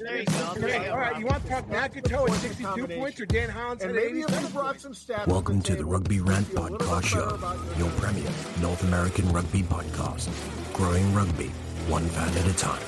There you go. Great. All right, you want to talk Nakato at 62 points or Dan Hollins at 87 points? Welcome to the Rugby Rant podcast show, your premier North American rugby podcast, growing rugby one fan at a time.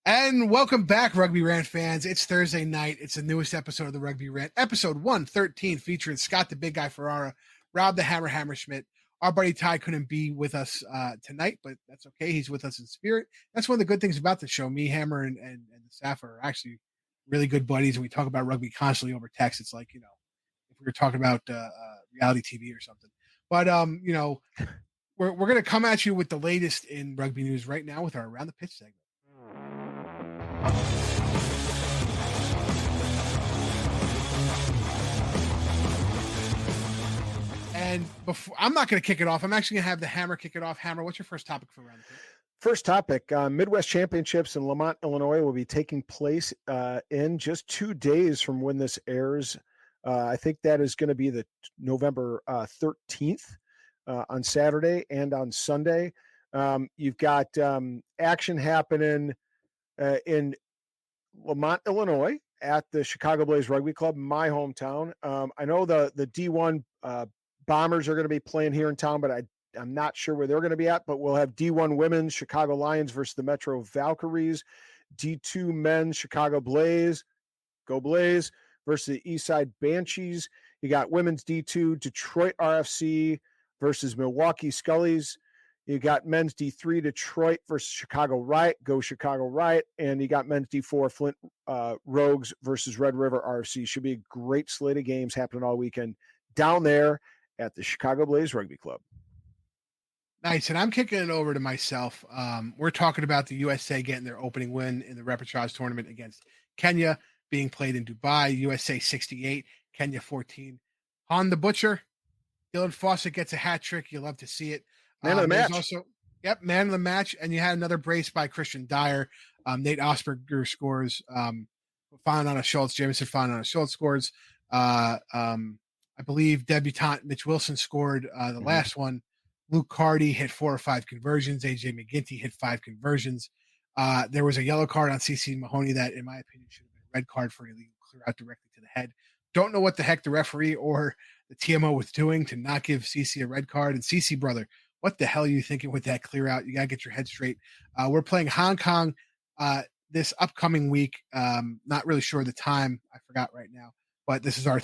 And welcome back, Rugby Rant fans. It's Thursday night. It's the newest episode of the Rugby Rant, episode 113, featuring Scott the Big Guy Ferrara, Rob the Hammer Hammerschmidt. Our buddy Ty couldn't be with us tonight, but that's okay. He's with us in spirit. That's one of the good things about the show. Me, Hammer, and the staff are actually really good buddies, and we talk about rugby constantly over text. It's like, if we were talking about reality TV or something. But, we're going to come at you with the latest in rugby news right now with our Around the Pitch segment. And before, I'm not going to kick it off. I'm actually going to have the Hammer kick it off. Hammer, what's your first topic for Around the Pitch? First topic, Midwest Championships in Lamont, Illinois will be taking place in just 2 days from when this airs. I think that is going to be the November 13th on Saturday and on Sunday. You've got action happening in Lamont, Illinois at the Chicago Blaze Rugby Club, my hometown. I know the D1 Bombers are going to be playing here in town, but I'm not sure where they're going to be at, but we'll have D1 women's Chicago Lions versus the Metro Valkyries, D2 men's Chicago Blaze, go Blaze, versus the Eastside Banshees. You got women's D2 Detroit RFC versus Milwaukee Scullies. You got men's D3 Detroit versus Chicago Riot, go Chicago Riot, and you got men's D4 Flint Rogues versus Red River RFC. Should be a great slate of games happening all weekend down there at the Chicago Blaze Rugby Club. Nice. And I'm kicking it over to myself. We're talking about the USA getting their opening win in the Repertoire tournament against Kenya, being played in Dubai. USA 68, Kenya 14. Han the Butcher, Dylan Fawcett gets a hat trick. You love to see it. Man of the match. Also, man of the match. And you had another brace by Christian Dyer. Nate Osberger scores. Fana Schultz, Jameson Fana Schultz scores. I believe debutant Mitch Wilson scored the last one. Luke Carty hit 4 or 5 conversions. AJ McGinty hit 5 conversions. There was a yellow card on CC Mahoney that, in my opinion, should have been a red card for illegal clear out directly to the head. Don't know what the heck the referee or the TMO was doing to not give CC a red card. And CC, brother, what the hell are you thinking with that clear out? You got to get your head straight. We're playing Hong Kong this upcoming week. Not really sure the time. I forgot right now. But this is our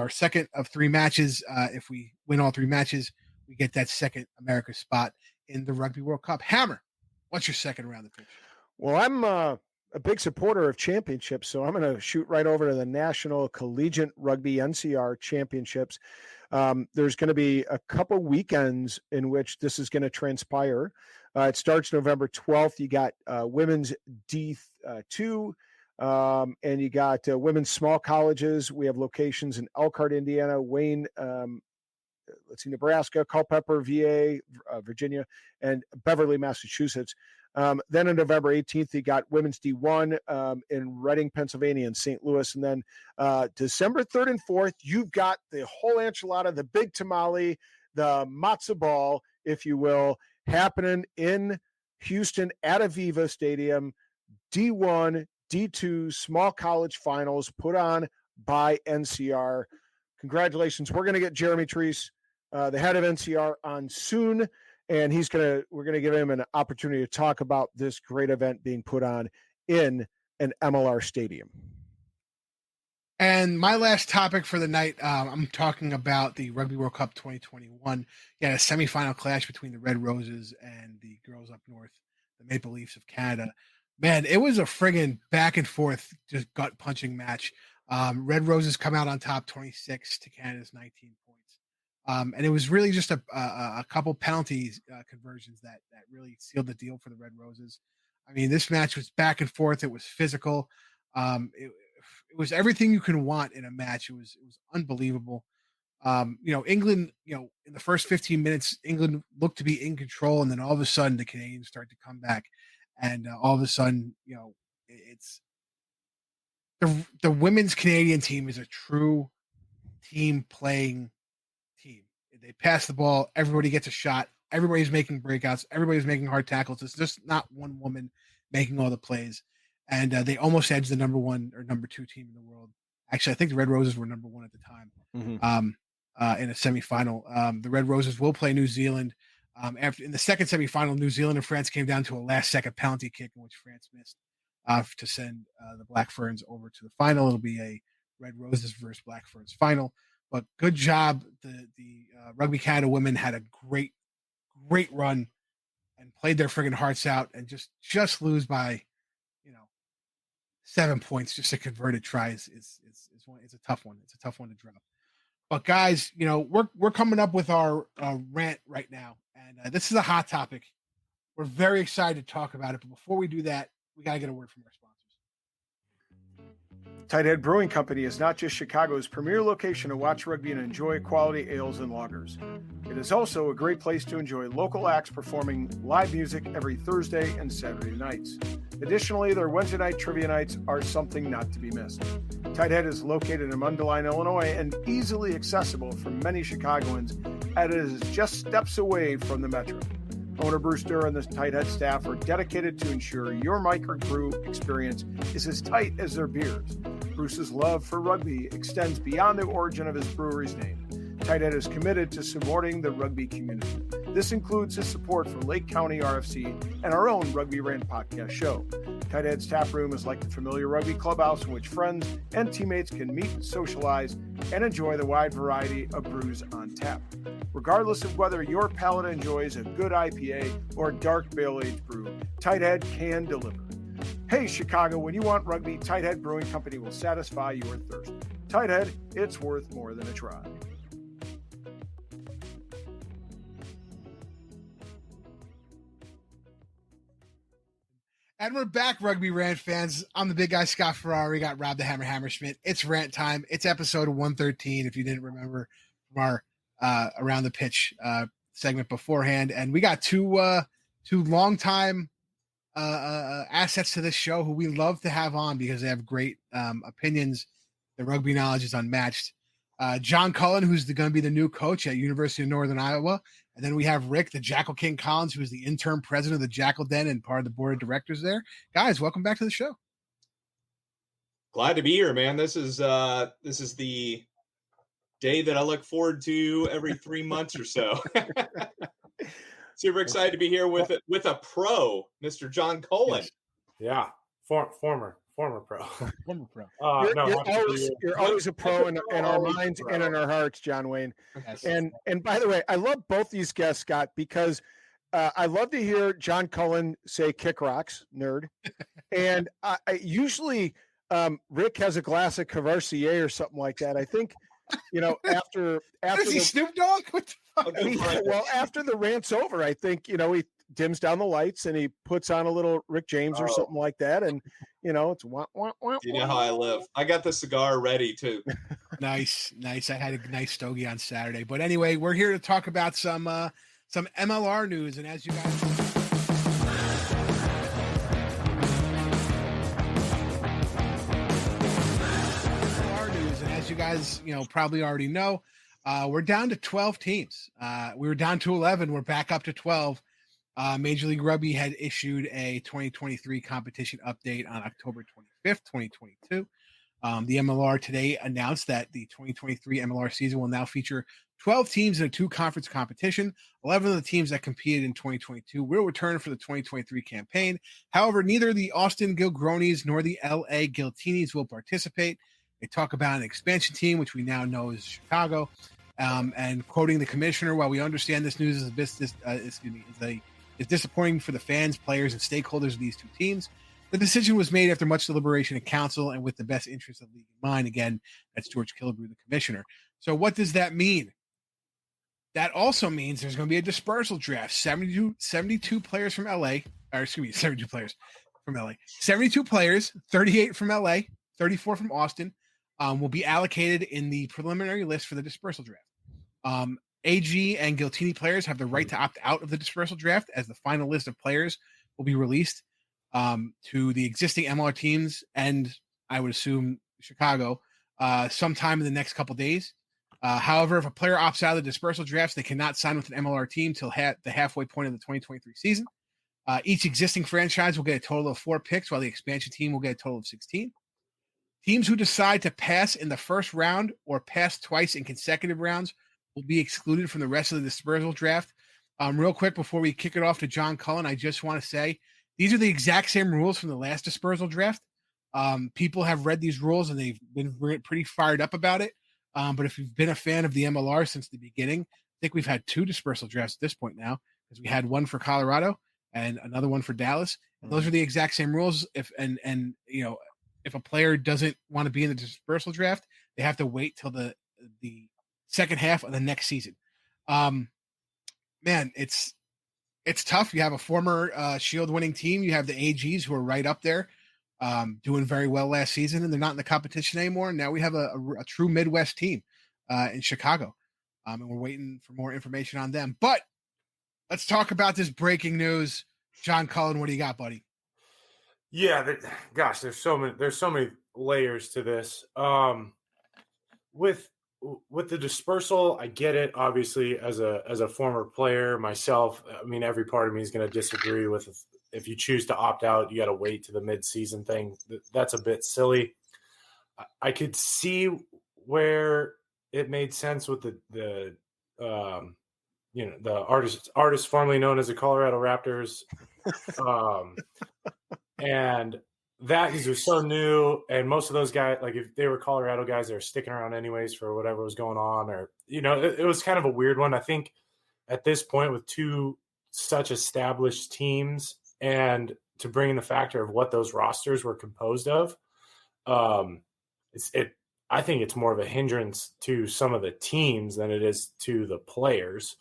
second of 3 matches. If we win all 3 matches, we get that second America spot in the Rugby World Cup. Hammer, what's your second Around the Pitch? Well, I'm a big supporter of championships, so I'm going to shoot right over to the National Collegiate Rugby NCR Championships. There's going to be a couple weekends in which this is going to transpire. It starts November 12th. You got women's D2, and you got women's small colleges. We have locations in Elkhart, Indiana, Wayne, Nebraska, Culpeper, VA, Virginia, and Beverly, Massachusetts. Then on November 18th, you got women's D1 in Reading, Pennsylvania, and St. Louis. And then December 3rd and 4th, you've got the whole enchilada, the big tamale, the matzo ball, if you will, happening in Houston at Aviva Stadium. D1, D2 small college finals put on by NCR. Congratulations. We're going to get Jeremy Treese, the head of NCR, on soon, and we're going to give him an opportunity to talk about this great event being put on in an MLR stadium. And my last topic for the night, I'm talking about the Rugby World Cup 2021. You had a semifinal clash between the Red Roses and the girls up north, the Maple Leafs of Canada. Man, it was a friggin' back and forth, just gut-punching match. Red Roses come out on top 26 to Canada's 19 points. And it was really just a couple penalties conversions that really sealed the deal for the Red Roses. I mean, this match was back and forth. It was physical. It was everything you can want in a match. It was unbelievable. England, in the first 15 minutes, England looked to be in control. And then all of a sudden the Canadians start to come back. And all of a sudden, it's the women's Canadian team is a true team playing team. They pass the ball. Everybody gets a shot. Everybody's making breakouts. Everybody's making hard tackles. It's just not one woman making all the plays. And they almost edged the number 1 or number 2 team in the world. Actually, I think the Red Roses were number 1 at the time. In a semifinal. The Red Roses will play New Zealand. In the second semifinal, New Zealand and France came down to a last-second penalty kick in which France missed to send the Black Ferns over to the final. It'll be a Red Roses versus Black Ferns final. But good job. The Rugby Canada women had a great run and played their friggin' hearts out, and just lose by 7 points just a converted try is a tough one. It's a tough one to drop. But guys, we're coming up with our rant right now, and this is a hot topic. We're very excited to talk about it, but before we do that, we gotta get a word from our sponsors. Tighthead Brewing Company is not just Chicago's premier location to watch rugby and enjoy quality ales and lagers. It is also a great place to enjoy local acts performing live music every Thursday and Saturday nights. Additionally, their Wednesday night trivia nights are something not to be missed. Tighthead is located in Mundelein, Illinois, and easily accessible for many Chicagoans, as it is just steps away from the metro. Owner Bruce Durr and the Tighthead staff are dedicated to ensure your microbrew experience is as tight as their beers. Bruce's love for rugby extends beyond the origin of his brewery's name. Tighthead is committed to supporting the rugby community. This includes his support for Lake County RFC and our own Rugby Rant podcast show. Tighthead's tap room is like the familiar rugby clubhouse in which friends and teammates can meet, socialize, and enjoy the wide variety of brews on tap. Regardless of whether your palate enjoys a good IPA or dark barrel-aged brew, Tighthead can deliver. Hey, Chicago, when you want rugby, Tighthead Brewing Company will satisfy your thirst. Tighthead, it's worth more than a try. And we're back, Rugby Rant fans. I'm the big guy, Scott Ferrari. Got Rob the Hammer Hammerschmidt. It's rant time. It's episode 113, if you didn't remember from our Around the Pitch segment beforehand. And we got two longtime assets to this show who we love to have on because they have great opinions. Their rugby knowledge is unmatched. John Cullen, who's going to be the new coach at University of Northern Iowa. And then we have Rick, the Jackal King Collins, who is the interim president of the Jackal Den and part of the board of directors there. Guys, welcome back to the show. Glad to be here, man. This is the day that I look forward to every 3 months or so. Super excited to be here with a pro, Mr. John Cullen. Yes. Yeah, former pro. Former pro. You're always a pro in our minds and in our hearts, John Wayne. Yes. And by the way, I love both these guests, Scott, because I love to hear John Cullen say "kick rocks, nerd," and I usually Rick has a glass of Courvoisier or something like that. I think after is he Snoop Dogg? What the fuck? Well, after the rant's over, I think he dims down the lights and he puts on a little Rick James or something like that, and it's wah, wah, wah, you know how I live. I got the cigar ready too. Nice. I had a nice stogie on Saturday, but anyway, we're here to talk about some MLR news, and as you guys. As you guys, probably already know, we're down to 12 teams. We were down to 11. We're back up to 12. Major League Rugby had issued a 2023 competition update on October 25th, 2022. The MLR today announced that the 2023 MLR season will now feature 12 teams in a 2-conference competition. 11 of the teams that competed in 2022 will return for the 2023 campaign. However, neither the Austin Gilgronis nor the LA Giltinis will participate. They talk about an expansion team, which we now know is Chicago. And quoting the commissioner, while we understand this news is disappointing for the fans, players, and stakeholders of these two teams, the decision was made after much deliberation in council and with the best interest of the league in mind. Again, that's George Killigrew, the commissioner. So what does that mean? That also means there's going to be a dispersal draft. 72 players from LA, 72 players from LA. 72 players, 38 from LA, 34 from Austin, will be allocated in the preliminary list for the dispersal draft. AG and Giltini players have the right to opt out of the dispersal draft, as the final list of players will be released to the existing MLR teams and I would assume Chicago sometime in the next couple days. However, if a player opts out of the dispersal drafts, they cannot sign with an MLR team till the halfway point of the 2023 season. Each existing franchise will get a total of 4 picks, while the expansion team will get a total of 16. Teams who decide to pass in the first round or pass twice in consecutive rounds will be excluded from the rest of the dispersal draft. Real quick, before we kick it off to John Cullen, I just want to say these are the exact same rules from the last dispersal draft. People have read these rules and they've been pretty fired up about it. But if you've been a fan of the MLR since the beginning, I think we've had 2 dispersal drafts at this point now, because we had one for Colorado and another one for Dallas. And those are the exact same rules. If a player doesn't want to be in the dispersal draft, they have to wait till the second half of the next season. Man, it's tough. You have a former Shield winning team. You have the AGs who are right up there, doing very well last season, and they're not in the competition anymore. Now we have a true Midwest team in Chicago, and we're waiting for more information on them. But let's talk about this breaking news. John Cullen, what do you got, buddy? Yeah, gosh, there's so many layers to this. With the dispersal, I get it. Obviously, as a former player myself, I mean, every part of me is going to disagree with if you choose to opt out, you got to wait to the mid-season thing. That's a bit silly. I could see where it made sense with the artist formerly known as the Colorado Raptors, and that is just so new. And most of those guys, like if they were Colorado guys, they were sticking around anyways for whatever was going on, or it was kind of a weird one. I think at this point, with 2 such established teams, and to bring in the factor of what those rosters were composed of, I think it's more of a hindrance to some of the teams than it is to the players.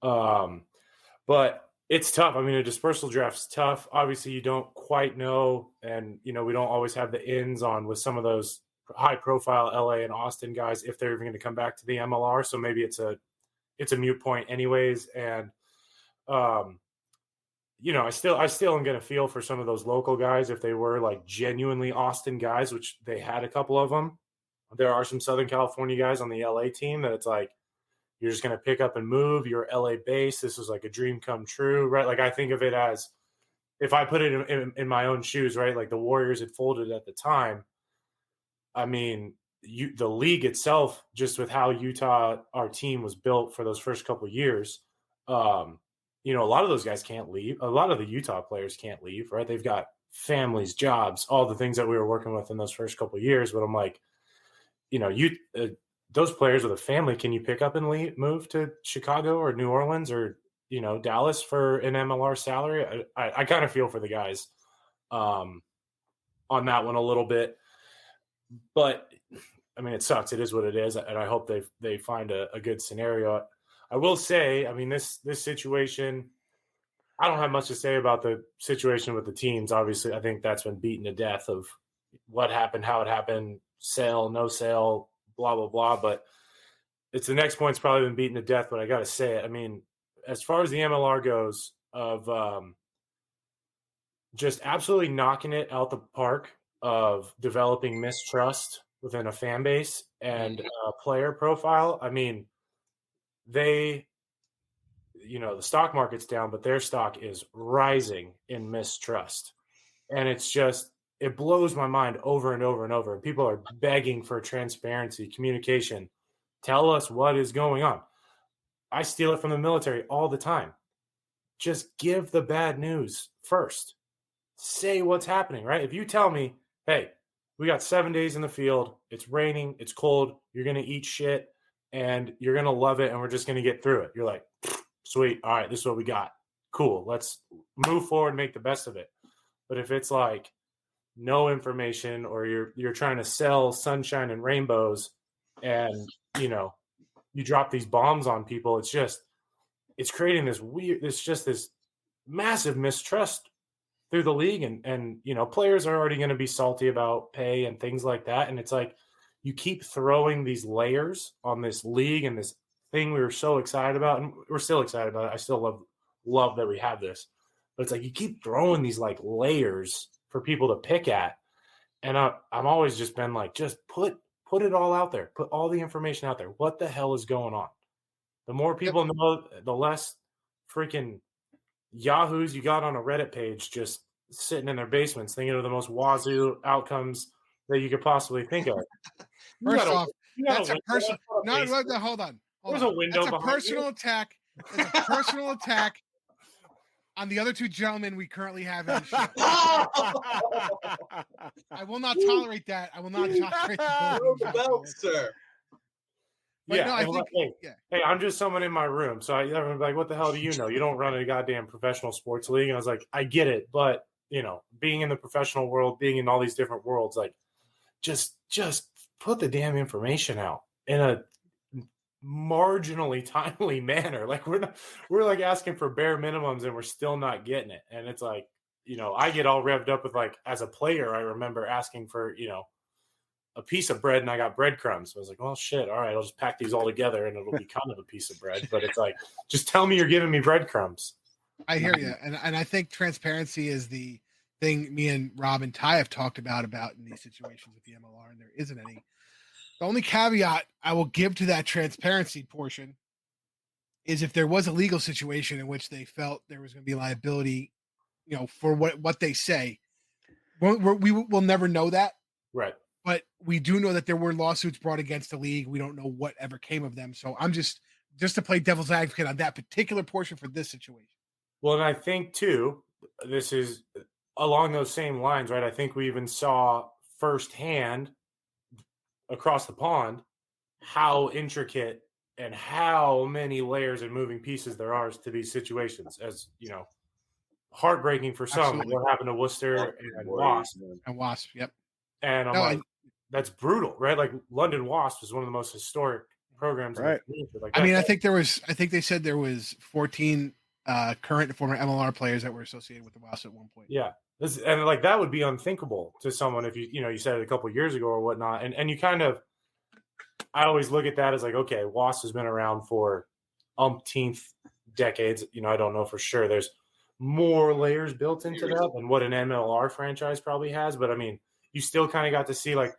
But it's tough. I mean, a dispersal draft's tough. Obviously, you don't quite know, and we don't always have the ins on with some of those high-profile LA and Austin guys if they're even going to come back to the MLR. So maybe it's a moot point, anyways. And I still am going to feel for some of those local guys if they were like genuinely Austin guys, which they had a couple of them. There are some Southern California guys on the LA team that it's like, you're just going to pick up and move. You're LA based. This was like a dream come true, right? Like I think of it as, if I put it in my own shoes, right? Like the Warriors had folded at the time. I mean, the league itself, just with how Utah, our team was built for those first couple of years, a lot of those guys can't leave. A lot of the Utah players can't leave, right? They've got families, jobs, all the things that we were working with in those first couple of years. But I'm like, those players with a family, can you pick up and move to Chicago or New Orleans or, Dallas for an MLR salary? I kind of feel for the guys on that one a little bit. But, I mean, it sucks. It is what it is. And I hope they find a good scenario. I will say, I mean, this situation, I don't have much to say about the situation with the teams. Obviously, I think that's been beaten to death of what happened, how it happened, sale, no sale, blah, blah, blah. But it's the next point's probably been beaten to death, but I got to say it. I mean, as far as the MLR goes, of just absolutely knocking it out the park of developing mistrust within a fan base and player profile. I mean, the stock market's down, but their stock is rising in mistrust. And it blows my mind over and over and over. And people are begging for transparency, communication. Tell us what is going on. I steal it from the military all the time. Just give the bad news first. Say what's happening, right? If you tell me, hey, we got 7 days in the field, it's raining, it's cold, you're going to eat shit, and you're going to love it, and we're just going to get through it. You're like, sweet, all right, this is what we got. Cool, let's move forward and make the best of it. But if it's like no information, or you're trying to sell sunshine and rainbows, and you drop these bombs on people, it's creating this massive mistrust through the league, and players are already going to be salty about pay and things like that. And it's like, you keep throwing these layers on this league and this thing we were so excited about, and we're still excited about it. I still love that we have this, but it's like, you keep throwing these like layers for people to pick at. And I'm always just been like, just put put it all out there. Put all the information out there. What the hell is going on? The more people know, the less freaking yahoos you got on a Reddit page just sitting in their basements thinking of the most wazoo outcomes that you could possibly think of. First off, that's a personal. No, hold on. There's a window. That's a personal attack. It's a personal attack on the other two gentlemen we currently have in the show. I will not tolerate that. I will not tolerate that, sir. But yeah, no, I think, hey, I'm just someone in my room. So everyone's like, what the hell do you know? You don't run a goddamn professional sports league. And I was like, I get it. But, being in the professional world, being in all these different worlds, like, just put the damn information out in a marginally timely manner. Like, we're like asking for bare minimums and we're still not getting it. And it's like, I get all revved up with, like, as a player, I remember asking for, a piece of bread and I got breadcrumbs. So I was like, well, shit. All right. I'll just pack these all together and it'll be kind of a piece of bread, but it's like, just tell me you're giving me breadcrumbs. I hear you. And I think transparency is the thing me and Rob and Ty have talked about in these situations with the MLR, and there isn't any. The only caveat I will give to that transparency portion is if there was a legal situation in which they felt there was going to be liability, for what they say, we will never know that. Right. But we do know that there were lawsuits brought against the league. We don't know whatever came of them. So I'm just to play devil's advocate on that particular portion for this situation. Well, and I think too, this is along those same lines, right? I think we even saw firsthand across the pond how intricate and how many layers and moving pieces there are to these situations. As heartbreaking for some. Absolutely. What happened to Worcester and Wasp? And Wasp, yep. And I'm that's brutal, right? Like London Wasp is one of the most historic programs. Right. Like I mean, I think they said there was 14 current and former MLR players that were associated with the Wasp at one point. Yeah. And like that would be unthinkable to someone if you said it a couple of years ago or whatnot. And you kind of, I always look at that as like, okay, Wasp has been around for umpteenth decades. I don't know for sure. There's more layers built into that than what an MLR franchise probably has. But I mean, you still kind of got to see like,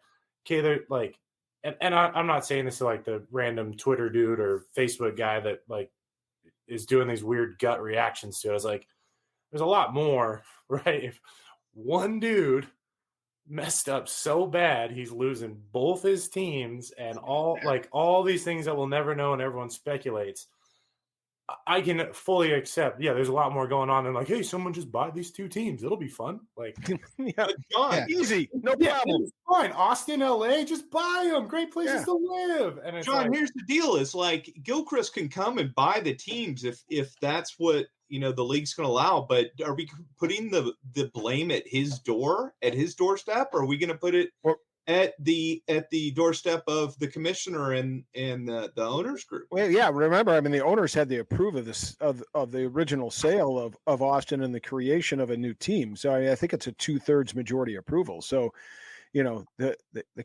okay, they're like, and I'm not saying this to like the random Twitter dude or Facebook guy that like is doing these weird gut reactions to it. I was like, there's a lot more, right? If one dude messed up so bad, he's losing both his teams and all these things that we'll never know and everyone speculates. I can fully accept. Yeah, there's a lot more going on than like, hey, someone just buy these two teams. It'll be fun. Like, easy, no problem. It's fine. Austin, LA, just buy them. Great places to live. And it's John, here's the deal: is like Gilchrist can come and buy the teams if that's what the league's going to allow. But are we putting the blame at his doorstep, or are we going to put it at the doorstep of the commissioner and the owners group? Well, yeah. Remember, I mean, the owners had the approve of this of the original sale of Austin and the creation of a new team. So I think it's a 2/3 majority approval. So, they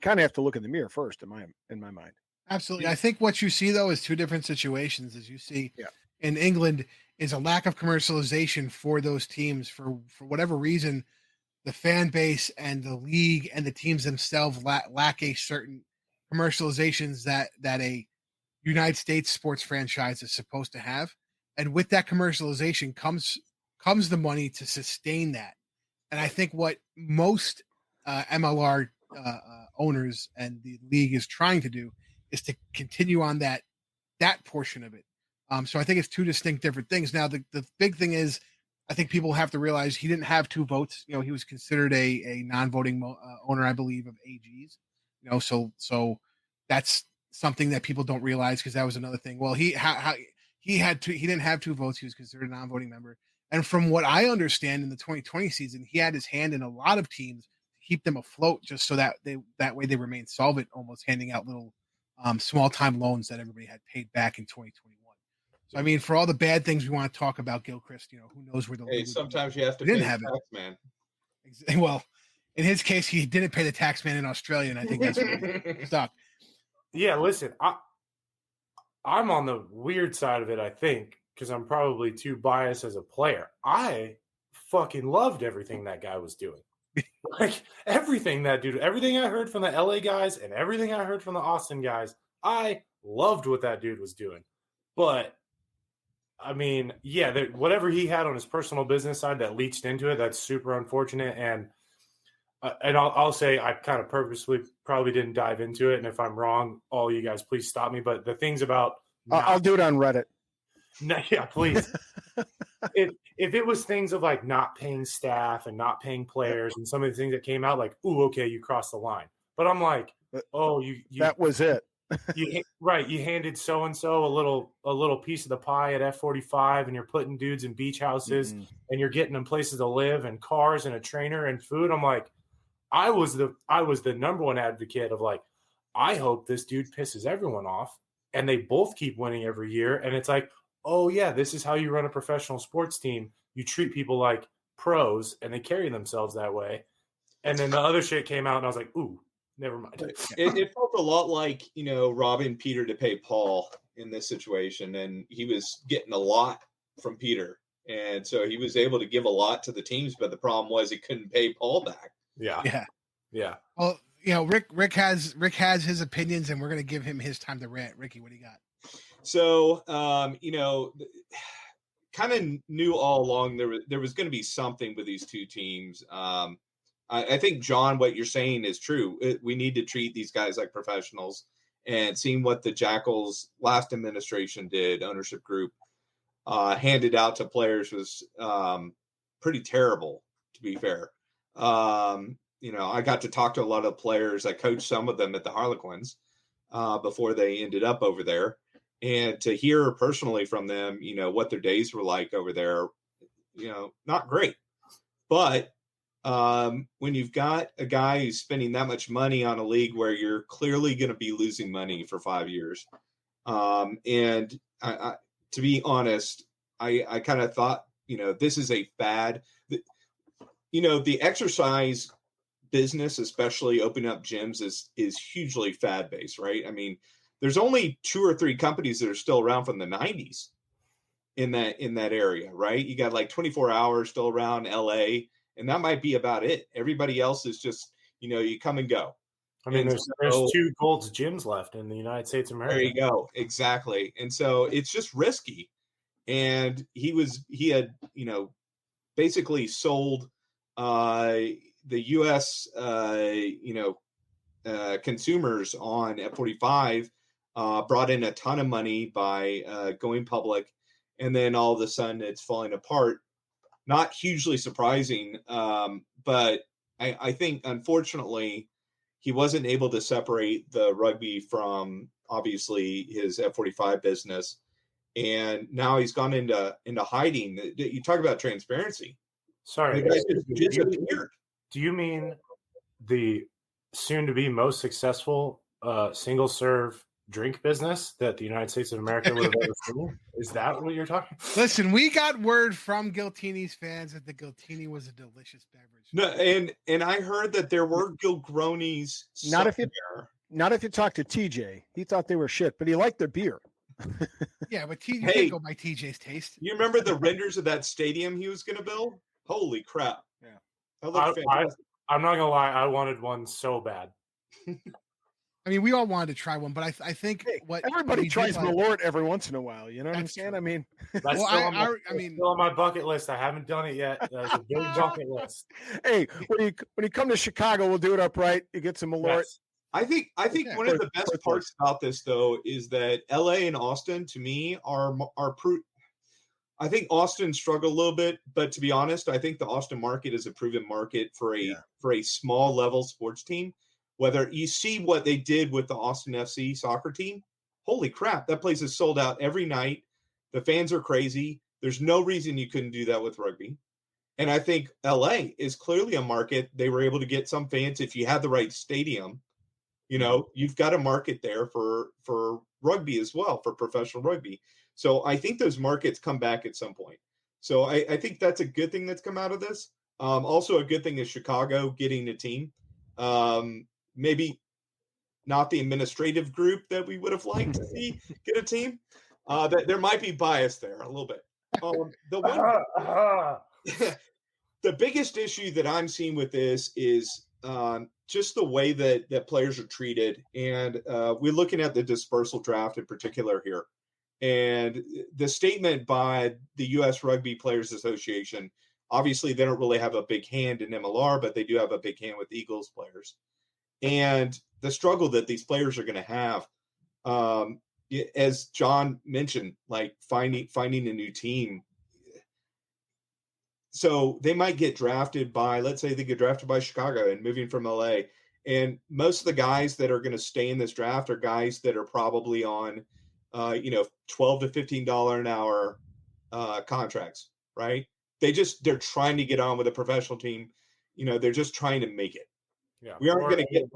kind of have to look in the mirror first, in my mind. Absolutely. I think what you see though is two different situations. As you see in England, is a lack of commercialization for those teams for whatever reason. The fan base and the league and the teams themselves lack a certain commercializations that a United States sports franchise is supposed to have. And with that commercialization comes the money to sustain that. And I think what most MLR owners and the league is trying to do is to continue on that portion of it. So I think it's two distinct different things. Now, the big thing is, I think people have to realize he didn't have 2 votes. He was considered a non-voting owner, I believe, of AGs. So that's something that people don't realize, because that was another thing. Well, he didn't have 2 votes. He was considered a non-voting member. And from what I understand, in the 2020 season, he had his hand in a lot of teams to keep them afloat, just so that way they remain solvent, almost handing out little small-time loans that everybody had paid back in 2021. So, I mean, for all the bad things we want to talk about Gilchrist, who knows where the league sometimes you have to pay the tax man. Well, in his case, he didn't pay the tax man in Australia, and I think that's what stuck. Yeah, listen, I'm on the weird side of it, I think, because I'm probably too biased as a player. I fucking loved everything that guy was doing. Like everything I heard from the LA guys and everything I heard from the Austin guys, I loved what that dude was doing. But I mean, yeah, whatever he had on his personal business side that leached into it, that's super unfortunate. And I'll say I kind of purposely probably didn't dive into it. And if I'm wrong, all you guys, please stop me. But the things about I'll do it on Reddit. No, yeah, please. if it was things of like not paying staff and not paying players and some of the things that came out, like, ooh, okay, you crossed the line. But I'm like, oh, you that was it. You handed so and so a little piece of the pie at F45, and you're putting dudes in beach houses, and you're getting them places to live and cars and a trainer and food. I'm like, I was the number one advocate of like, I hope this dude pisses everyone off, and they both keep winning every year. And it's like, oh yeah, this is how you run a professional sports team. You treat people like pros, and they carry themselves that way. And then the other shit came out, and I was like, ooh. Never mind. It felt a lot like, robbing Peter to pay Paul in this situation. And he was getting a lot from Peter. And so he was able to give a lot to the teams. But the problem was he couldn't pay Paul back. Yeah. Well, Rick has his opinions, and we're going to give him his time to rant. Ricky, what do you got? So, kind of knew all along there was going to be something with these two teams. I think, John, what you're saying is true. We need to treat these guys like professionals, and seeing what the Jackals last administration did, ownership group, handed out to players was pretty terrible, to be fair. I got to talk to a lot of players. I coached some of them at the Harlequins before they ended up over there. And to hear personally from them, what their days were like over there, not great. But when you've got a guy who's spending that much money on a league where you're clearly going to be losing money for 5 years. And I, to be honest, I kind of thought, this is a fad. The exercise business, especially opening up gyms, is hugely fad based, right? I mean, there's only 2 or 3 companies that are still around from the 90s in that area, right? You got like 24 Hours still around, LA. And that might be about it. Everybody else is just, you come and go. I mean, there's 2 Gold's gyms left in the United States of America. There you go. Exactly. And so it's just risky. And he had, basically sold the U.S., consumers on F45, brought in a ton of money by going public. And then all of a sudden it's falling apart. Not hugely surprising, but I think, unfortunately, he wasn't able to separate the rugby from, obviously, his F45 business. And now he's gone into hiding. You talk about transparency. Sorry. Disappeared. Do you mean the soon-to-be most successful single-serve drink business that the United States of America would have ever seen? Is that what you're talking about? Listen, we got word from Giltinis fans that the Giltini was a delicious beverage. No, and I heard that there were Gilgronis. Not if you talk to TJ. He thought they were shit, but he liked their beer. Yeah, but you can't go by TJ's taste. You remember the renders of that stadium he was going to build? Holy crap. Yeah. That looked fantastic. I'm not going to lie. I wanted one so bad. I mean, we all wanted to try one, but I think everybody tries Malort every once in a while. You know what I'm saying? True. I mean, that's still on my bucket list. I haven't done it yet. That's a big bucket list. Hey, when you come to Chicago, we'll do it upright. You get some Malort. Yes. I think one of the best parts about this, though, is that LA and Austin, to me, are I think Austin struggled a little bit, but to be honest, I think the Austin market is a proven market for a small level sports team. Whether you see what they did with the Austin FC soccer team, holy crap, that place is sold out every night. The fans are crazy. There's no reason you couldn't do that with rugby. And I think LA is clearly a market. They were able to get some fans if you had the right stadium. You've got a market there for rugby as well, for professional rugby. So I think those markets come back at some point. So I think that's a good thing that's come out of this. Also a good thing is Chicago getting a team. Maybe not the administrative group that we would have liked to see get a team. That there might be bias there a little bit. the biggest issue that I'm seeing with this is just the way that players are treated. And we're looking at the dispersal draft in particular here. And the statement by the U.S. Rugby Players Association, obviously they don't really have a big hand in MLR, but they do have a big hand with Eagles players. And the struggle that these players are going to have, as John mentioned, like finding a new team. So they might get drafted by, let's say they get drafted by Chicago and moving from LA. And most of the guys that are going to stay in this draft are guys that are probably on, $12 to $15 an hour contracts, right? They're trying to get on with a professional team. They're just trying to make it. Yeah, we aren't going to get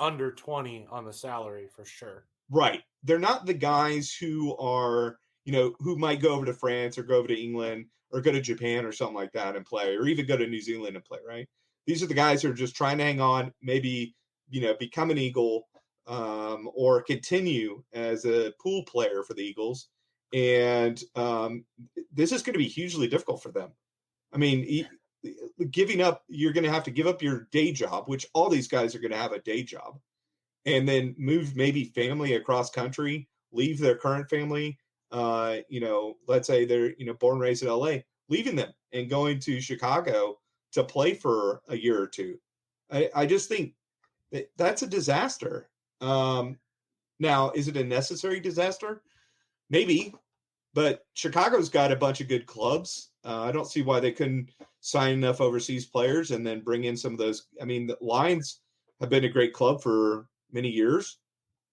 under 20 on the salary for sure. Right. They're not the guys who are, who might go over to France or go over to England or go to Japan or something like that and play, or even go to New Zealand and play, right? These are the guys who are just trying to hang on, maybe, become an Eagle or continue as a pool player for the Eagles. And this is going to be hugely difficult for them. I mean, you're going to have to give up your day job, which all these guys are going to have a day job, and then move maybe family across country, leave their current family. Let's say they're, born and raised in LA, leaving them and going to Chicago to play for a year or two. I just think that's a disaster. Now, is it a necessary disaster? Maybe, but Chicago's got a bunch of good clubs. I don't see why they couldn't sign enough overseas players and then bring in some of those. I mean, the Lions have been a great club for many years.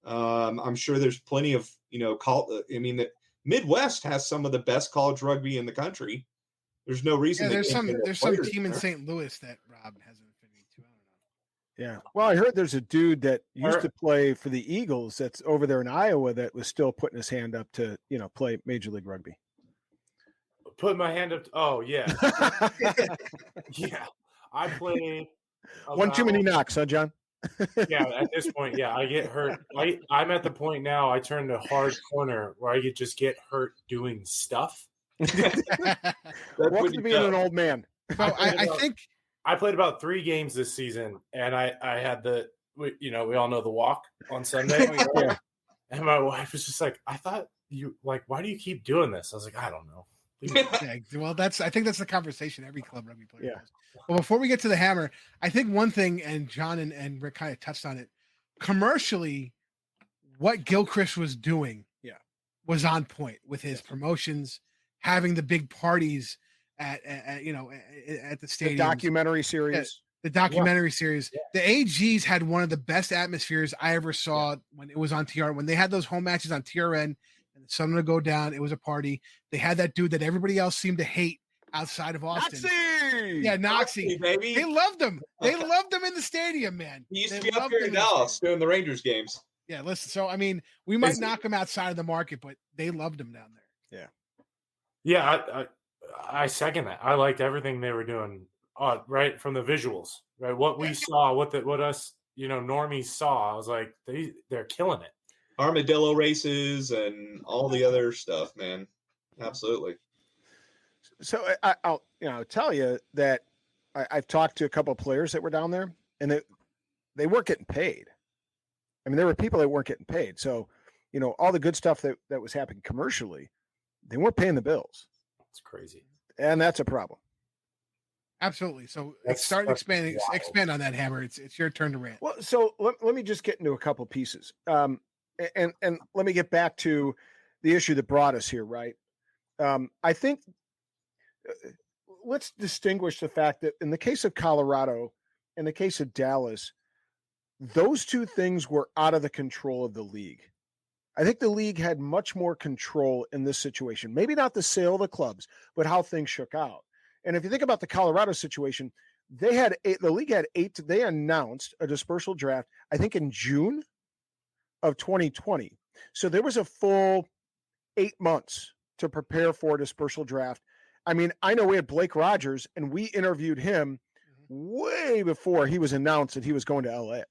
I'm sure there's plenty of, the Midwest has some of the best college rugby in the country. There's no reason. Yeah, there's some team in St. Louis that Rob has an affinity to. I don't know. Yeah. Well, I heard there's a dude that used to play for the Eagles that's over there in Iowa that was still putting his hand up to, play Major League Rugby. Put my hand up. Oh, yeah. Yeah. I played. One too many knocks, huh, John? Yeah, at this point, yeah, I get hurt. I'm at the point now, I turn to hard corner where I could just get hurt doing stuff. Welcome to being an old man. So I think I played about 3 games this season, and I had we all know the walk on Sunday. Yeah. And my wife was just like, I thought you, like, why do you keep doing this? I was like, I don't know. Yeah, well, I think that's the conversation every club rugby player has. Well, before we get to the hammer, I think one thing, and John and Rick kind of touched on it, commercially, what Gilchrist was doing was on point with his promotions, having the big parties at the stadium. The documentary series. The documentary series. Yeah. The AGs had one of the best atmospheres I ever saw when it was on TRN. When they had those home matches on TRN and the sun would go down, it was a party. They had that dude that everybody else seemed to hate outside of Austin. Noxie! Yeah, Noxie. Baby. They loved him. They loved him in the stadium, man. He used to be up here in Dallas doing the Rangers games. Yeah, listen. So, I mean, we might knock him outside of the market, but they loved him down there. Yeah. Yeah, I second that. I liked everything they were doing, right, from the visuals, right? What we saw, what us, normies saw, I was like, they're killing it. Armadillo races and all the other stuff, man. Absolutely. So I'll tell you that I've talked to a couple of players that were down there, and they weren't getting paid. I mean, there were people that weren't getting paid. So, all the good stuff that was happening commercially, they weren't paying the bills. It's crazy. And that's a problem. Absolutely. So expand on that, Hammer. It's your turn to rant. Well, so let me just get into a couple pieces. And let me get back to the issue that brought us here, right? I think let's distinguish the fact that in the case of Colorado, in the case of Dallas, those two things were out of the control of the league. I think the league had much more control in this situation. Maybe not the sale of the clubs, but how things shook out. And if you think about the Colorado situation, the league had 8. They announced a dispersal draft, I think, in June of 2020. So there was a full 8 months to prepare for a dispersal draft. I mean, I know we had Blake Rogers, and we interviewed him way before he was announced that he was going to LA,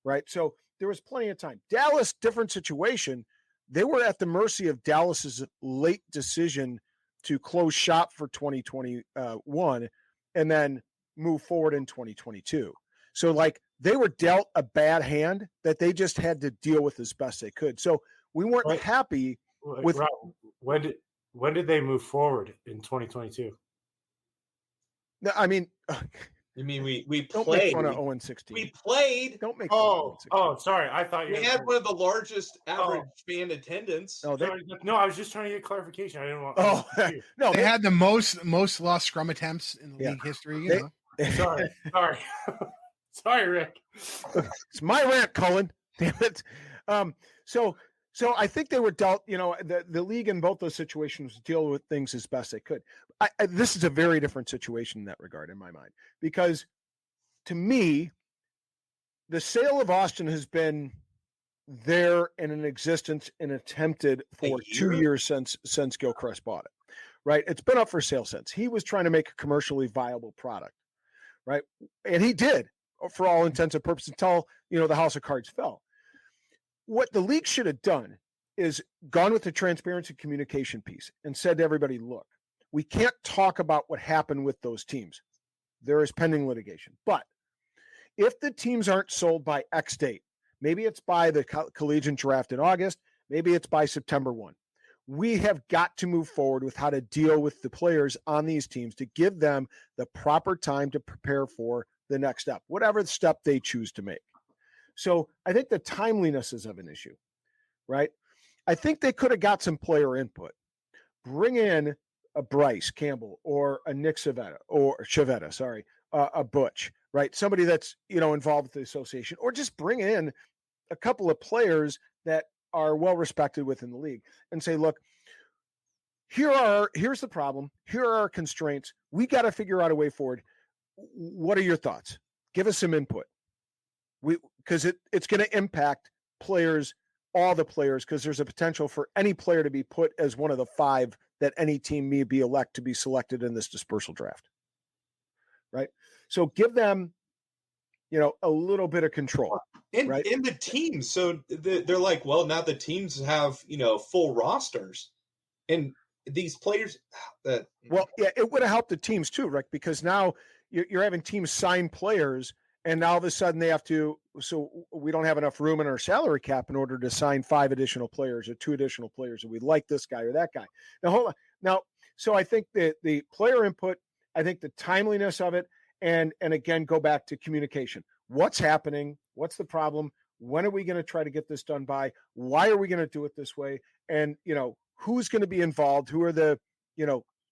right? So there was plenty of time. Dallas, different situation. They were at the mercy of Dallas's late decision to close shop for 2021 and then move forward in 2022. So like they were dealt a bad hand that they just had to deal with as best they could. So we weren't happy with Rob, when did they move forward in 2022? I mean, you mean we don't played? Don't make fun of 0-16. We played. Don't make fun of 0-16. Oh, sorry. I thought you we had one of the largest average fan attendance. No, I was just trying to get clarification. I didn't want. No, they had the most lost scrum attempts in the league history. You know? Sorry, Rick. It's my rant, Cullen. Damn it. So I think they were dealt, the league in both those situations deal with things as best they could. This is a very different situation in that regard, in my mind, because to me, the sale of Austin has been there and in existence and attempted for 2 years since Gilchrist bought it, right? It's been up for sale since. He was trying to make a commercially viable product, right? And he did, for all intents and purposes, until, the House of Cards fell. What the league should have done is gone with the transparency communication piece and said to everybody, look, we can't talk about what happened with those teams. There is pending litigation. But if the teams aren't sold by X date, maybe it's by the collegiate draft in August, maybe it's by September 1. We have got to move forward with how to deal with the players on these teams to give them the proper time to prepare for the next step, whatever step they choose to make. So I think the timeliness is of an issue, right? I think they could have got some player input. Bring in a Bryce Campbell or a Nick Chavetta, a Butch, right? Somebody that's, involved with the association, or just bring in a couple of players that are well respected within the league and say, look, here's the problem. Here are our constraints. We got to figure out a way forward. What are your thoughts? Give us some input. Because it's going to impact players, all the players, because there's a potential for any player to be put as one of the 5 that any team may be elect to be selected in this dispersal draft. Right. So give them, a little bit of control. And in the teams. So they're like, well, now the teams have, full rosters. And these players it would have helped the teams too, Rick, because now you're having teams sign players. And now all of a sudden they have to, so we don't have enough room in our salary cap in order to sign 5 additional players or 2 additional players. And we like this guy or that guy. Now, hold on. Now, so I think the player input, I think the timeliness of it, and again, go back to communication. What's happening? What's the problem? When are we going to try to get this done by? Why are we going to do it this way? And, who's going to be involved? Who are the,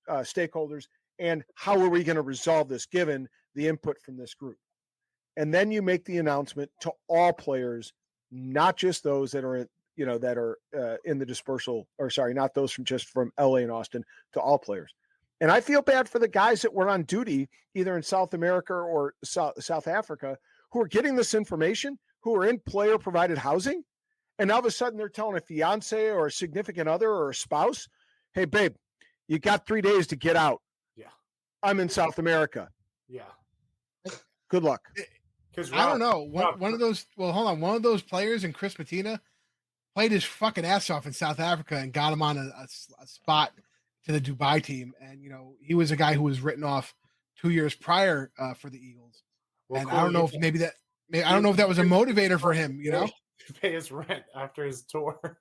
stakeholders? And how are we going to resolve this given the input from this group? And then you make the announcement to all players, not just those that are, in the dispersal, or sorry, not those from LA and Austin, to all players. And I feel bad for the guys that were on duty, either in South America or South Africa, who are getting this information, who are in player provided housing. And all of a sudden they're telling a fiance or a significant other or a spouse, hey, babe, you got 3 days to get out. Yeah. I'm in South America. Yeah. Good luck. Because I don't know. One of those. Well, hold on. One of those players in Chris Matina played his fucking ass off in South Africa and got him on a spot to the Dubai team. And he was a guy who was written off 2 years prior for the Eagles. Well, and I don't know if I don't know if that was a motivator for him. To pay his rent after his tour.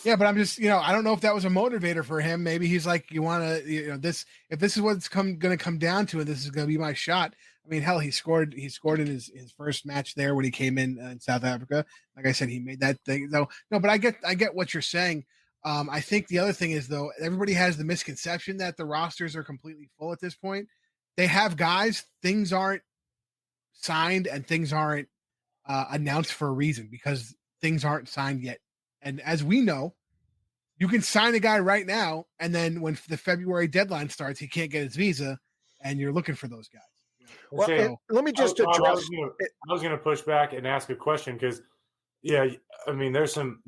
Yeah, but I'm just, I don't know if that was a motivator for him. Maybe he's like, you want to, this, if this is what it's going to come down to, and this is going to be my shot. I mean, hell, he scored in his first match there when he came in South Africa. Like I said, he made that thing. No, but I get what you're saying. I think the other thing is, though, everybody has the misconception that the rosters are completely full at this point. They have guys, things aren't signed and things aren't announced for a reason, because things aren't signed yet. And as we know, you can sign a guy right now, and then when the February deadline starts, he can't get his visa, and you're looking for those guys. Well, let me just address. I was going to push back and ask a question because, yeah, I mean, there's some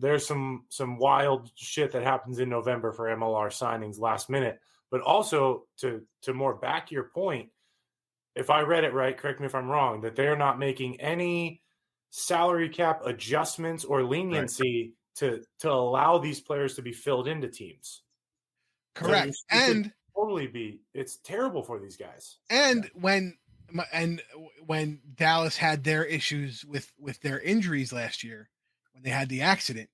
wild shit that happens in November for MLR signings last minute, but also to more back your point, if I read it right, correct me if I'm wrong, that they're not making any salary cap adjustments or leniency to allow these players to be filled into teams. Correct. So and it's terrible for these guys. And when Dallas had their issues with their injuries last year, when they had the accident,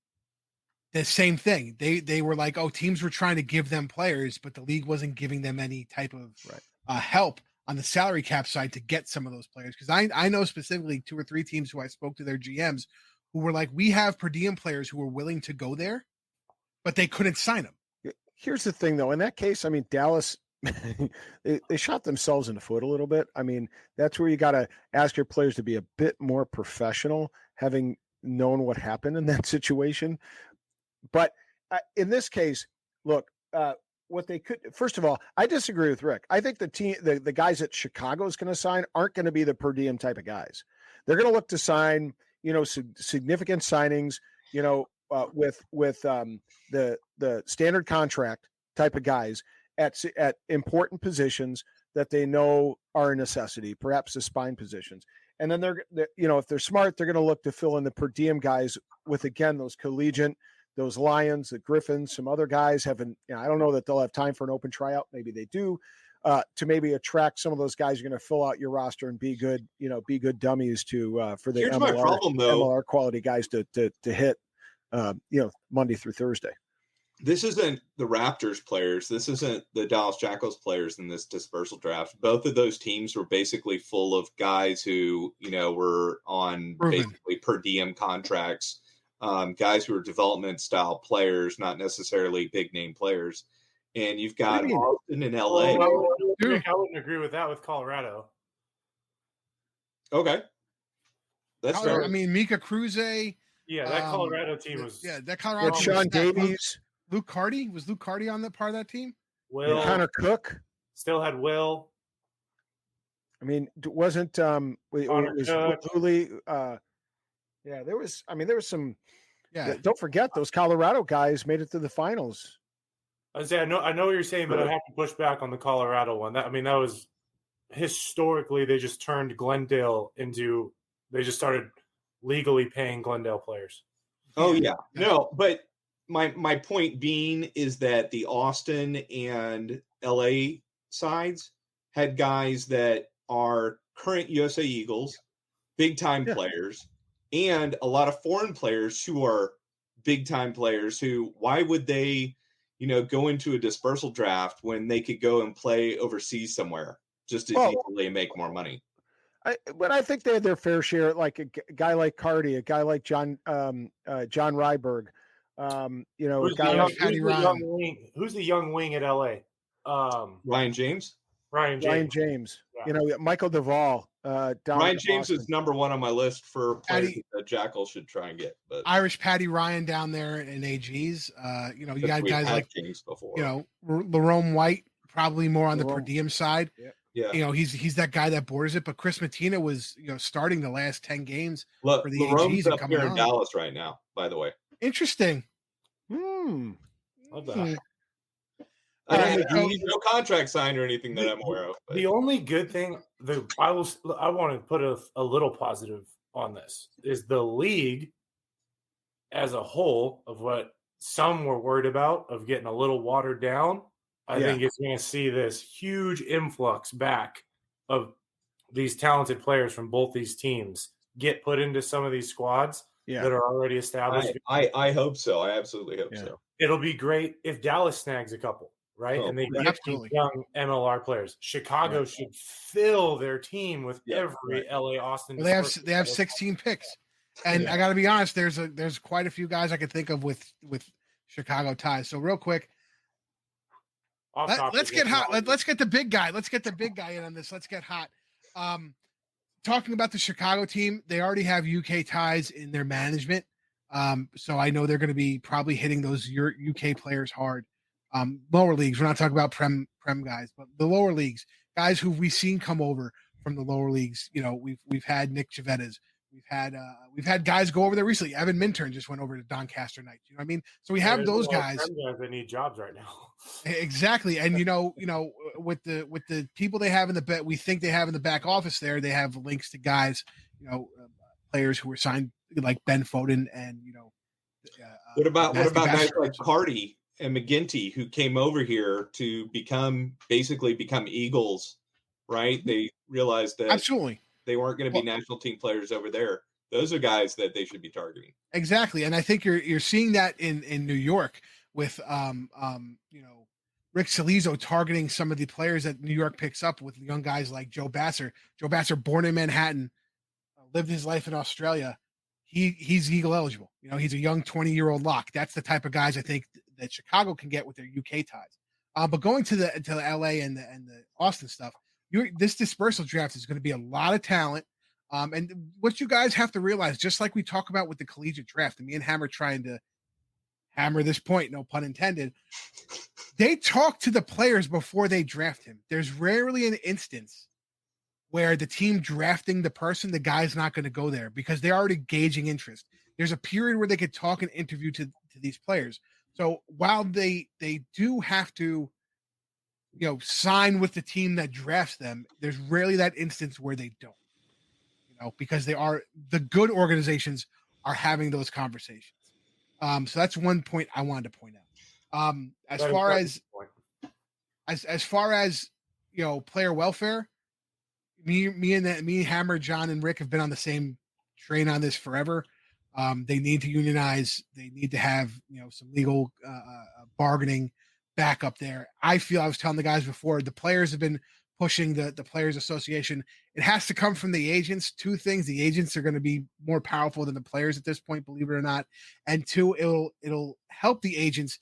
the same thing. They were like, oh, teams were trying to give them players, but the league wasn't giving them any type of help on the salary cap side to get some of those players. Because I know specifically 2 or 3 teams who I spoke to their GMs who were like, we have per diem players who were willing to go there, but they couldn't sign them. Here's the thing, though. In that case, I mean, Dallas, they shot themselves in the foot a little bit. I mean, that's where you got to ask your players to be a bit more professional, having known what happened in that situation. But in this case, look, what they could, first of all, I disagree with Rick. I think the guys that Chicago is going to sign aren't going to be the per diem type of guys. They're going to look to sign, significant signings, with the standard contract type of guys at important positions that they know are a necessity, perhaps the spine positions. And then they're if they're smart, they're going to look to fill in the per diem guys with, again, those collegiate, those Lions, the Griffins, some other guys haven't, I don't know that they'll have time for an open tryout. Maybe they do, to maybe attract some of those guys who are going to fill out your roster and be good, be good dummies for the Here's my problem, though. MLR quality guys to hit, Monday through Thursday. This isn't the Raptors players. This isn't the Dallas Jackals players in this dispersal draft. Both of those teams were basically full of guys who, were on basically per diem contracts. Guys who are development style players, not necessarily big name players. And you've got Austin and LA. I wouldn't agree with that with Colorado. Okay. That's fair. I mean, Mika Kruse. Yeah, that Colorado team was. Yeah, that Colorado. Sean Davies. Luke Carty. Was Luke Carty on that part of that team? Will. Connor Cook. Still had Will. I mean, wasn't Uli, yeah, there was some. Yeah, don't forget those Colorado guys made it to the finals. I know what you're saying, but I have to push back on the Colorado one. That was historically they just turned Glendale into. They just started legally paying Glendale players. Oh yeah, no, but my point being is that the Austin and LA sides had guys that are current USA Eagles, big time players. And a lot of foreign players who are big-time players who, why would they, go into a dispersal draft when they could go and play overseas somewhere just as easily and make more money? But I think they had their fair share, like a guy like Carty, a guy like John Ryberg, who's the young wing at LA? Ryan James. Ryan James. Yeah. Michael Duvall. Ryan James is number 1 on my list for players that Jackal should try and get. But Irish Patty Ryan down there in AGs. You got guys like James before. Lerome White, probably more on the per diem side. Yeah. He's that guy that borders it. But Chris Mattina was starting the last 10 games for the Lerome's AGs up here in Dallas right now. By the way, interesting. Love that. He's no contract signed or anything that I'm aware of. But. The only good thing I want to put a little positive on this is the league as a whole of what some were worried about of getting a little watered down. I think it's going to see this huge influx back of these talented players from both these teams get put into some of these squads that are already established. I hope so. I absolutely hope so. It'll be great if Dallas snags a couple. Right, and they get young MLR players. Chicago should fill their team with every LA Austin. Well, they have 16 picks, and I got to be honest. There's quite a few guys I could think of with Chicago ties. So real quick, let's get hot. Let's get the big guy. Let's get the big guy in on this. Let's get hot. Talking about the Chicago team, they already have UK ties in their management, so I know they're going to be probably hitting those UK players hard. Lower leagues. We're not talking about prem guys, but the lower leagues, guys who we've seen come over from the lower leagues. We've had Nick Chiavettas. We've had guys go over there recently. Evan Minturn just went over to Doncaster Knights. You know what I mean? So we have those guys that need jobs right now. Exactly. And with the people they have in the we think they have in the back office there, they have links to guys, players who were signed like Ben Foden and what about guys like Carty and McGinty, who came over here to become Eagles, right? They realized that Absolutely. they weren't going to be national team players over there. Those are guys that they should be targeting. Exactly. And I think you're seeing that in New York with Rick Salizo targeting some of the players that New York picks up with young guys like Joe Basser. Joe Basser, born in Manhattan, lived his life in Australia. He's Eagle eligible. He's a young 20-year-old lock. That's the type of guys I think that Chicago can get with their UK ties. But going to the LA and the Austin stuff, this dispersal draft is going to be a lot of talent. And what you guys have to realize, just like we talk about with the collegiate draft, and me and Hammer trying to hammer this point, no pun intended, they talk to the players before they draft him. There's rarely an instance where the team drafting the person, the guy's not going to go there because they're already gauging interest. There's a period where they could talk and interview to these players. So while they do have to, sign with the team that drafts them, there's rarely that instance where they don't, because the good organizations are having those conversations. So that's one point I wanted to point out. As far as player welfare, me, Hammer, John, and Rick have been on the same train on this forever. They need to unionize. They need to have some legal bargaining back up there. I was telling the guys before, the players have been pushing the Players Association. It has to come from the agents. Two things: the agents are going to be more powerful than the players at this point, believe it or not. And two, it'll help the agents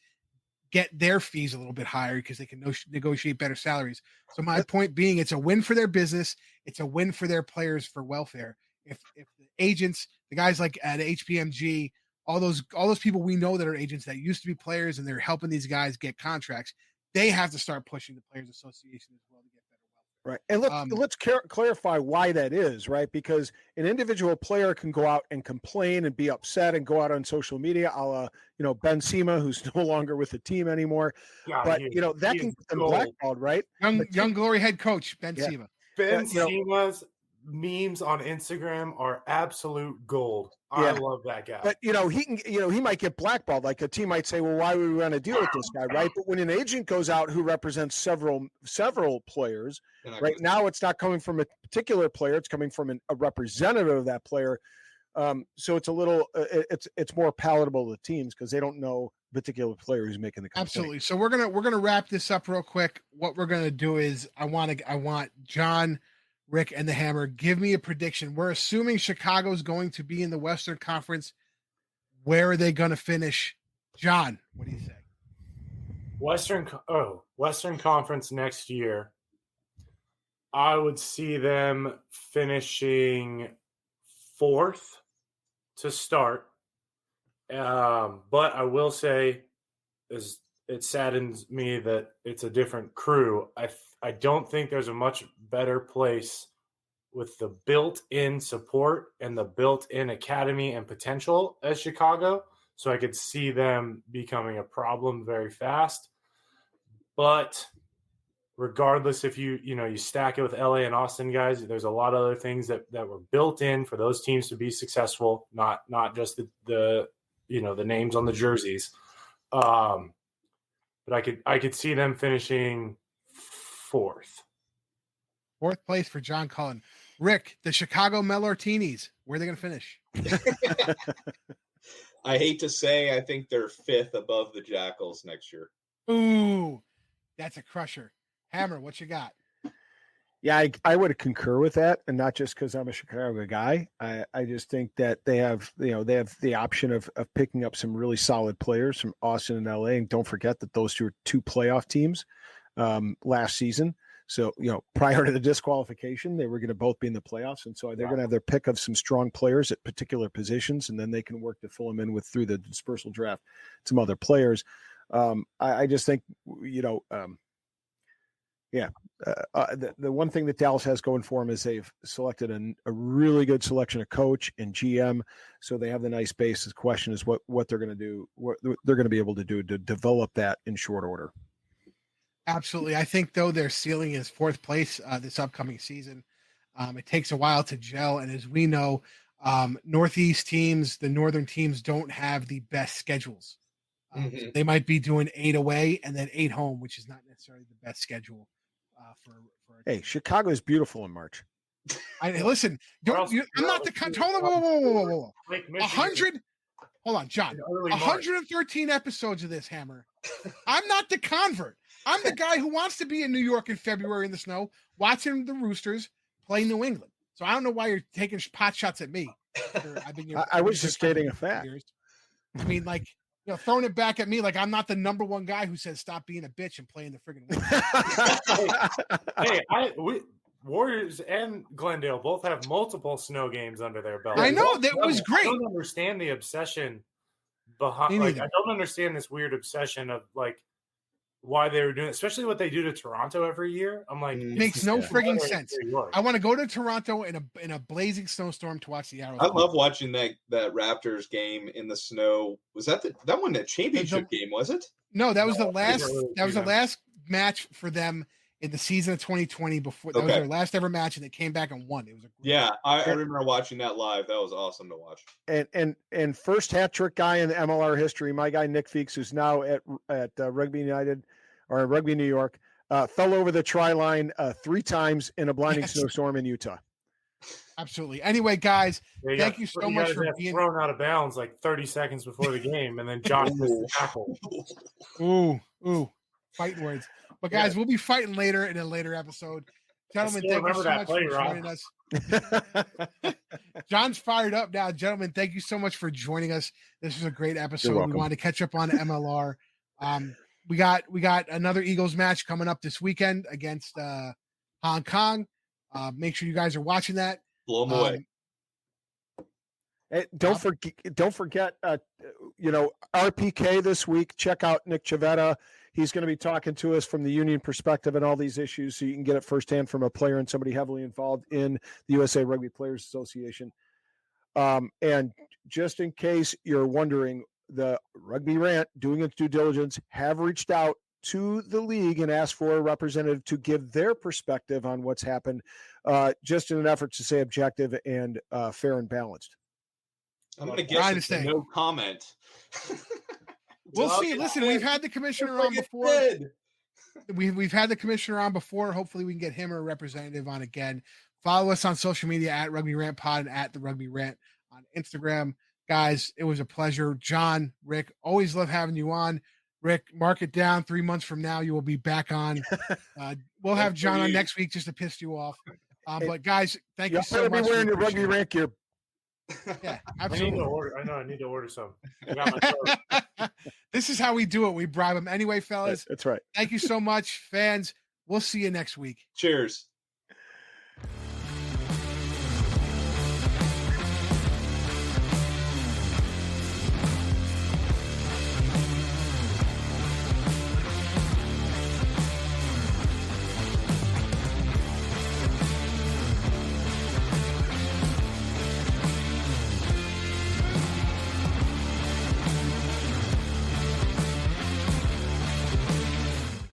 get their fees a little bit higher because they can negotiate better salaries. So my point being, it's a win for their business. It's a win for their players for welfare. If the agents, the guys like at HPMG, all those people we know that are agents that used to be players and they're helping these guys get contracts, they have to start pushing the Players Association as well to get better welfare. Right. And let's clarify why that is, right? Because an individual player can go out and complain and be upset and go out on social media, a la, Ben Sema, who's no longer with the team anymore. But, that can get them blackballed, right? Young Glory head coach, Ben Sema. Ben Sema's memes on Instagram are absolute gold. I love that guy. But he can, he might get blackballed. Like a team might say, well, why would we want to deal with this guy, right? But when an agent goes out who represents several players, right now it's not coming from a particular player; it's coming from a representative of that player. So it's a little, it's more palatable to teams because they don't know the particular player who's making the complaint. Absolutely. So we're gonna wrap this up real quick. What we're gonna do is I want John, Rick, and the Hammer, give me a prediction. We're assuming Chicago's going to be in the Western Conference. Where are they going to finish? John, what do you say? Western Conference next year. I would see them finishing 4th to start. But I will say, it saddens me that it's a different crew. I don't think there's a much better place with the built-in support and the built-in academy and potential as Chicago. So I could see them becoming a problem very fast. But regardless, if you stack it with LA and Austin guys, there's a lot of other things that were built in for those teams to be successful, not just the names on the jerseys. But I could see them finishing 4th. 4th place for John Cullen. Rick, the Chicago Melortinis, where are they going to finish? I hate to say, I think they're 5th above the Jackals next year. Ooh, that's a crusher. Hammer, what you got? Yeah, I would concur with that, and not just because I'm a Chicago guy. I just think that they have the option of picking up some really solid players from Austin and LA, and don't forget that those two are 2 playoff teams last season. So prior to the disqualification, they were going to both be in the playoffs, and so they're going to have their pick of some strong players at particular positions, and then they can work to fill them in through the dispersal draft some other players. I just think the one thing that Dallas has going for them is they've selected a really good selection of coach and GM, so they have the nice base. The question is what they're going to do, what they're going to be able to do to develop that in short order. Absolutely. I think, though, their ceiling is 4th place this upcoming season. It takes a while to gel, and as we know, Northeast teams, the Northern teams, don't have the best schedules. They might be doing 8 away and then 8 home, which is not necessarily the best schedule for. Hey, Chicago is beautiful in March. Listen. I'm not the hold on. Whoa. 100. Hold on, John. 113 episodes of this Hammer. I'm not the convert. I'm the guy who wants to be in New York in February in the snow, watching the Roosters play New England. So I don't know why you're taking pot shots at me. I was just stating a fact. I mean, like, throwing it back at me like I'm not the number one guy who says stop being a bitch and play in the friggin' Warriors and Glendale both have multiple snow games under their belt. I know that was great. I don't understand the obsession behind. Like, I don't understand this weird obsession of like why they were doing it, especially what they do to Toronto every year. I'm like, it makes no frigging sense. I want to go to Toronto in a blazing snowstorm to watch the Arrows. I love watching that Raptors game in the snow. Was that that one, that championship game? Was it? No, that was the last. That was the last match for them in the season of 2020. Before that was their last ever match, and they came back and won. It was I remember watching that live. That was awesome to watch. And first hat trick guy in the MLR history, my guy Nick Feeks, who's now at Rugby United or Rugby New York, fell over the try line 3 times in a blinding snowstorm in Utah. Absolutely. Anyway, guys, thank you so much for being thrown out of bounds like 30 seconds before the game, and then Josh missed the tackle. Ooh, fighting words. But guys, we'll be fighting later in a later episode. Gentlemen, thank you so much for joining us. John's fired up now. Gentlemen, thank you so much for joining us. This was a great episode. We wanted to catch up on MLR. We got another Eagles match coming up this weekend against Hong Kong. Make sure you guys are watching that. Blow them away. Don't forget, RPK this week. Check out Nick Chavetta. He's going to be talking to us from the union perspective and all these issues, so you can get it firsthand from a player and somebody heavily involved in the USA Rugby Players Association. And just in case you're wondering, the Rugby Rant, doing its due diligence, have reached out to the league and asked for a representative to give their perspective on what's happened, just in an effort to stay objective and fair and balanced. I'm going to guess no comment. We'll see. Listen, we've had the commissioner on before. We've had the commissioner on before. Hopefully we can get him or a representative on again. Follow us on social media at Rugby Rant Pod and at the Rugby Rant on Instagram. Guys, it was a pleasure. John, Rick, always love having you on. Rick, mark it down. 3 months from now, you will be back on. We'll have John on next week just to piss you off. But guys, thank you so much. Be wearing your Rugby Rant gear. Yeah, absolutely. I need to order some. I got my This is how we do it. We bribe them. Anyway, fellas. That's right. Thank you so much, fans. We'll see you next week. Cheers.